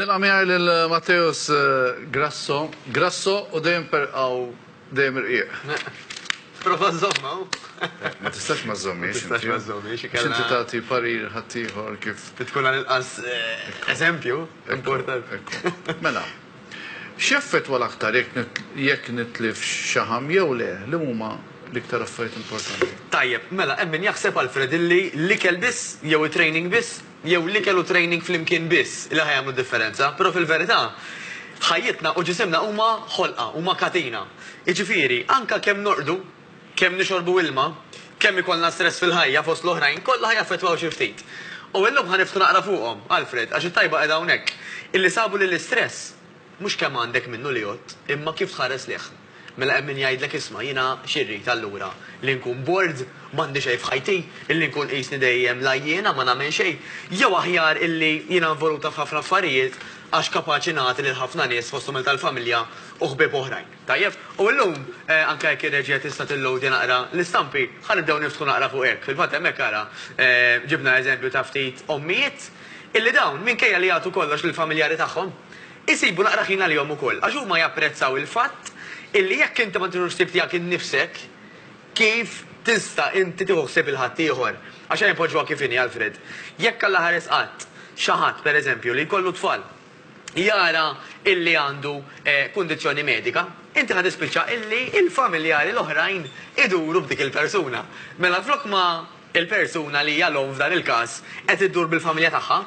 Nil-għamija l-Mateus Grasso u dejjem irqiq. Prova zomma. Ma tistax ma zommiex. Tistax ma zommiex. Xinti tagħti parir ħaddieħor kif. Tkun għal-inqas eżempju importanti. Mela, x'effettwa l-aktar jekk nitlif xi ħam jew le li huma l-iktar affarijiet importanti? Tajjeb, mela, min jaħseb Alfred illi l-ikel biss, jew training biss, jew l-ikel u training fl-imkien biss li ħajamlu differenza, però fil-verità ħajjitna u ġisimna huma ħolqa, huma katina. Jiġifieri, anka kemm norqdu, kemm nixorbu ilma, kemm ikollna stress fil-ħajja fost l-oħrajn, kollha ħajaffettwaw xi ftit. U illum ħaniftu naqra fuqhom, Alfred, għax it-tajba qiegħda hawnhekk. Illi sabu li l-istress mhux kemm għandek minnu li jgħod, imma kif tħares liħ. Mela hemm min jgħidlek isma' jiena xirri tal-lura li nkun bored, m'għandi xejn f'ħajti, illi nkun qisni dejjem lajjiena ma nagħmel xejn, jew aħjar illi jiena involuta f'ħafna affarijiet għax kapaċi nagħti lil ħafna nies fosthom tal-familja u ħbieb oħrajn. Tajjeb, u llum anke jekk ir-reġija tista' tillowdi naqra l-istampi, ħanibdew niftħu naqra fuq hekk. Fil-fatt hemmhekk ara ġibna eżempju ta' ftit ommijiet illi dawn minkejja li jagħtu kollox lill-familjari tagħhom isibu naqra ħin għalihom ukoll għax huma japprezzaw il-fatt illi jekk inti ma tieħux ħsieb tiegħek innifsek kif tista' inti tieħu ħsieb il-ħadd ieħor. Għax hemm poġġwa kif inhi Alfred. Jekk alla ħares qatt xi ħadd pereżempju li jkollu tfal jara illi għandu kundizzjoni medika, inti ħad ispiċċa illi il-familjari l-oħrajn iduru b'dik il-persuna. Mela flok ma il-persuna li jallhom f'dan il-każ qed iddur bil-familja tagħha,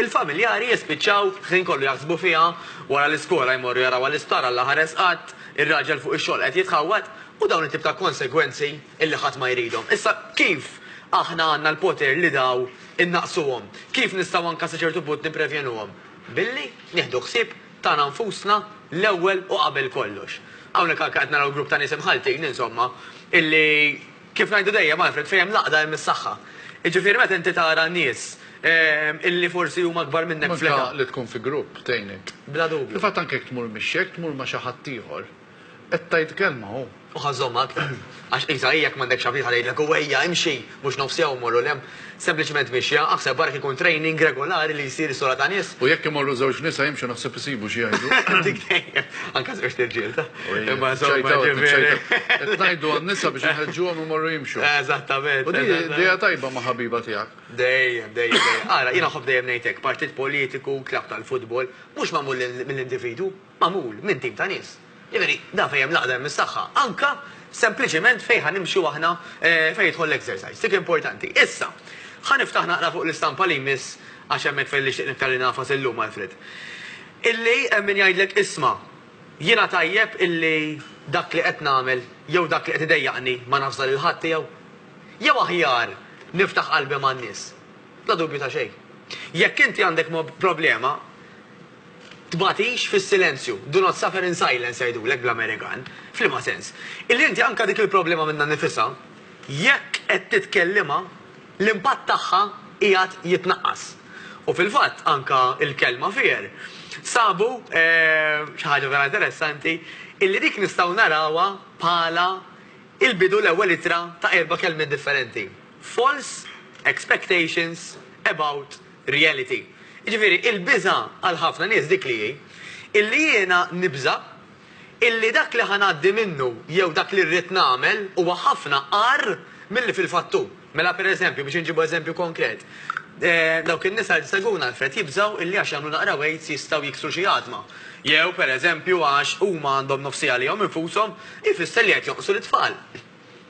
il-familjari jispiċċaw ħin kollu jaħsbu fiha wara l-iskola jmorru jaraw għall-isptar alla ħares qatt, ir-raġel fuq ix-xogħol qed jitħawwad u dawn it-tip ta' konsegwenzi illi ħadd ma jridhom. Issa kif aħna għandna l-poter li daw innaqsuhom? Kif nistgħu anke sa ċertu punt nipprevjenuhom? Billi nieħdu ħsieb tagħna nfusna l-ewwel u qabel kollox. Hawnhekk anke qed naraw grupp ta' nies imħaltin insomma illi kif ngħidu dejjem Alfred fejn hemm laqda hemm is-saħħa. Jiġifieri meta inti tara nies illi forsi huma akbar minnek fl-età. Li tkun fi grupp tgħinek. Bla dubju. Fil-fatt anke jekk tmur mixjek, tmur ma' xi ħadd ieħor qed tgħid kelma hu. U ħażommak, għax isa jekk m'għandek xafrit ħalejlek u ejja imxi mhux nofsjaw morru lem, sempliċement mixja, aħseb barek ikun training regolari li jsir is-sora ta' nies. U jekk imorru żewġ nisa jimxu naħseb isibu xi jgħidu. Dik dejjem, anke żewġ tirġiel ta'. Imma Qed ngħidu għan-nisa biex iħeġġuhom imorru jimxu. Eżattament. U dejja tajba ma' ħabiba tiegħek. Dejjem. Ara, jiena ħobb dejjem ngħidlek partit politiku, klab tal-futbol, mhux magħmul mill-individu, magħmul minn tim ta' nies. Jiveri, da fejn laqda mis-saħħa, anka sempliċement fejn ħanimxu aħna fejn jidħol l-exercise. Dik importanti. Issa, ħaniftaħ naqra fuq l-istampa li jmiss għax hemmhekk fejn li xtieq niftalli nafas illum Alfred. Illi min jgħidlek isma' jiena tajjeb illi dak li qed nagħmel jew dak li qed idejjaqni ma nafżal il-ħadd tiegħu. Jew aħjar niftaħ qalbi man-nies. Bla dubju ta' xejn. Jekk inti għandek problema, tbatix fis-silenzju. Do not suffer in silence jgħidulek bl-Amerikan. F'liema sens. Illi inti anke dik il-problema minnha nifisha, jekk qed titkellimha, l-impatt tagħha qiegħed jitnaqqas. U fil-fatt anke il-kelma fier sabu xi ħaġa vera interessanti illi dik nistgħu narawha bħala il-bidu l-ewwel ittra ta' 4 kelmiet differenti. False expectations about reality. Ġifieri, il-biża għal ħafna nies dik li illi jiena nibża illi dak li ħanaddi minnu jew dak li rrid nagħmel huwa ħafna qar milli fil-fattu. Mela pereżempju biex inġibu eżempju konkret. Dawk in-nisa li seguna Alfred jibżgħu illi għax jagħmlu naqra weights jistgħu jiksru xi ħadma. Jew pereżempju għax huma għandhom nofsija lihom infushom ifisser li qed jonqsu l-itfal.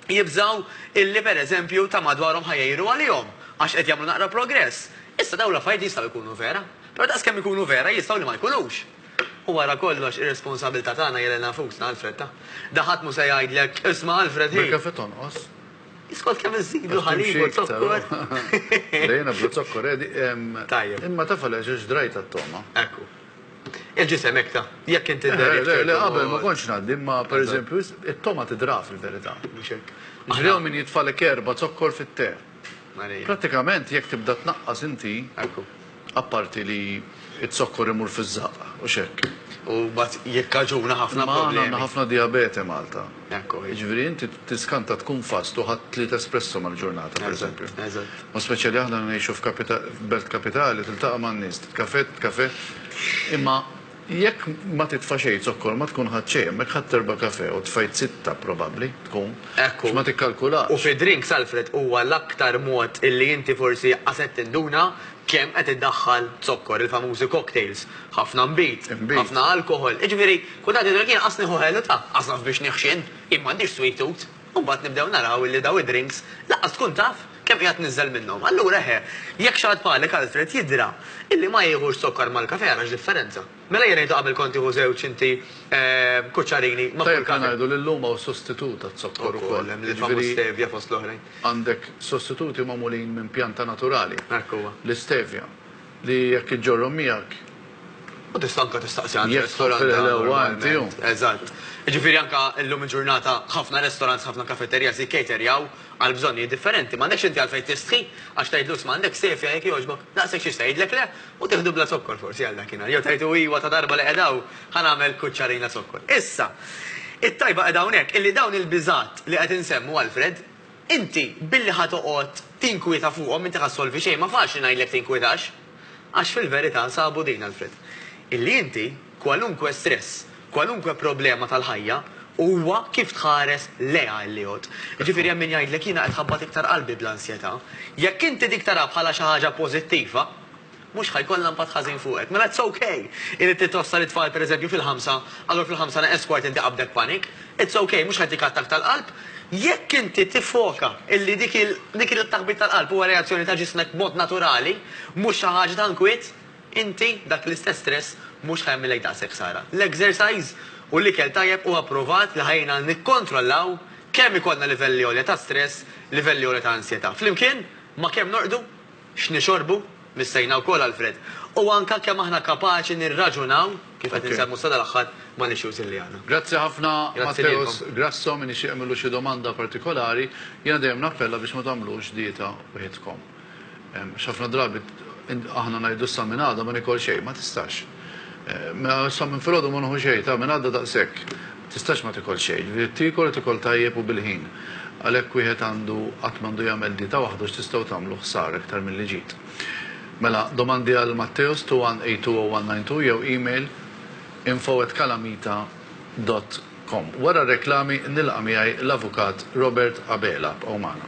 Jibżgħu illi pereżempju ta' madwarhom ħajjejru għalihom għax qed jagħmlu naqra progress. Issa dawn l-affarijiet jistgħu jkunu vera, però daqs kemm ikunu vera jistgħu li ma jkunux. U wara kollox ir-responsabilità tagħna hija lil nafusna Alfred ta'. Daħat mu se jgħidlek isma' Alfred ħin. Kafe tonqos. Iskol kemm iżidu ħalib u zokkor. Dejna blu zokkor Tajjeb. Imma tafal għax drajta t-toma. Ekku. Il-ġisem ekta, jekk inti Le qabel ma kontx ngħaddi, imma pereżempju it-toma tidra fil-verità. Ġrew min jitfalek erba' zokkor fit-te. Pratikament jekk tibda tnaqqas inti, apparti li it-zokkor imur fiż-żaqqa u xekk. U bat jekkaġuna ħafna problemi. Għandna ħafna diabete Malta. Jiġifieri inti tiskanta tkun fast u ħadd 3 espresso mal-ġurnata pereżempju. Ma speċjali aħna ngħixu f'belt kapitali tiltaqa' man-nies, kafe Imma jekk ma titfa' xejn zokkor ma tkun ħadd xejn, hemmhekk ħadd terba' kafè u tfajt sitta probabbli tkun. Ekku. Ma tikkalkulax. U fi drinks Alfred huwa l-aktar mod illi inti forsi qaset tinduna kemm qed iddaħħal zokkor, il-famużi cocktails, ħafna mbit, ħafna alkohol. Iġifieri, kultant idrek jien qasni ħuħelu ta' qasnaf biex nieħxin, imma m'għandix sweet tooth. U mbagħad nibdew naraw illi daw id-drinks laqas tkun taf kemm qiegħed niżel minnhom. Allura jekk xi ħadd bħalek Alfred jidra illi ma jieħux sokkar mal-kafè għarax differenza. Mela jgħidu qabel konti hu żewġ inti kuċċarini ma' Tajjeb ngħidu li llum hawn sostitut għaz-zokkor ukoll. Li stevja fost l-oħrajn. Għandek sostituti magħmulin minn pjanta naturali. Hekk huwa. L-istevja li jekk iġġorhom miegħek. U tista' anke tistaqsi għand Jekk restorant. tihom. Eżatt. Ġifieri anke llum il-ġurnata ħafna restorants, ħafna kafeterjas jikkaterjaw għal bżonni differenti. M'għandekx inti għalfejn tistħi għax tgħidlu m'għandek stevja jekk jogħġbok. Naqsek xi tgħidlek le u tieħdu bla zokkor forsi għal dakinhar. Jew tgħidu iwa ta' darba li qedaw ħanagħmel kuċċarina zokkor. Issa, it-tajba qed hawnhekk illi dawn il-biżat li qed insemmu Alfred, inti billi ħad toqgħod tinkwieta fuqhom inti ħassolvi xejn ma faċli ngħidlek tinkwetax. Għax fil-verità sabu din Alfred. Illi inti kwalunkwe stress, kwalunkwe problema tal-ħajja huwa kif tħares leha l-liħod. Ġifieri hemm min jgħidlek jiena qed ħabbat iktar qalbi bl-ansjetà. Jekk inti dik tara bħala xi ħaġa pożittiva, mhux ħajkollha impatt ħażin fuqek. Mela it's okay. Irid titossal it-tfal pereżempju fil-5, allura fil-5 naqes kwart inti qabdek panik. It's okay, mhux ħadd attak tal-qalb. Jekk inti tifoka illi dik il-taħbit tal-qalb huwa reazzjoni ta' ġismek b'mod naturali, mhux xi ħaġa ta' nkwiet, inti dak l-istess stress mhux ħajmilek daqshekk sara. L-exercise u l-ikel tajjeb huwa approvat li ħajna nikkontrollaw kemm ikollna livelli għolja ta' stress, livelli għolja ta' ansjetà. Flimkien ma kemm norqdu, x'nixorbu, missejna wkoll Alfred. U anke kemm aħna kapaċi nirraġunaw kif qed insemmu sa dal-aħħar ma nixjuż illi għandna. Grazzi ħafna Matteus Grasso min ixtieq jagħmlu xi domanda partikolari, jiena dejjem nappella biex ma tagħmlux dieta wieħedkom. X'ħafna drabi aħna ngħidu sa minn għadha ma nikol xejn, ma tistax. Sa minn filgħodu ma nħu xejn, ta' minn għadda daqshekk. Tistax ma tikol xejn, tikol tajjeb u bil-ħin. Għalhekk wieħed għandu qatt m'għandu jagħmel dieta waħdu x'tistgħu tagħmlu ħsar iktar milli ġid. Mela domandi għal Matteus 21820192 jew email info@calamita.com. Wara reklami nilqa' miegħi l-avukat Robert Abela b'Omana.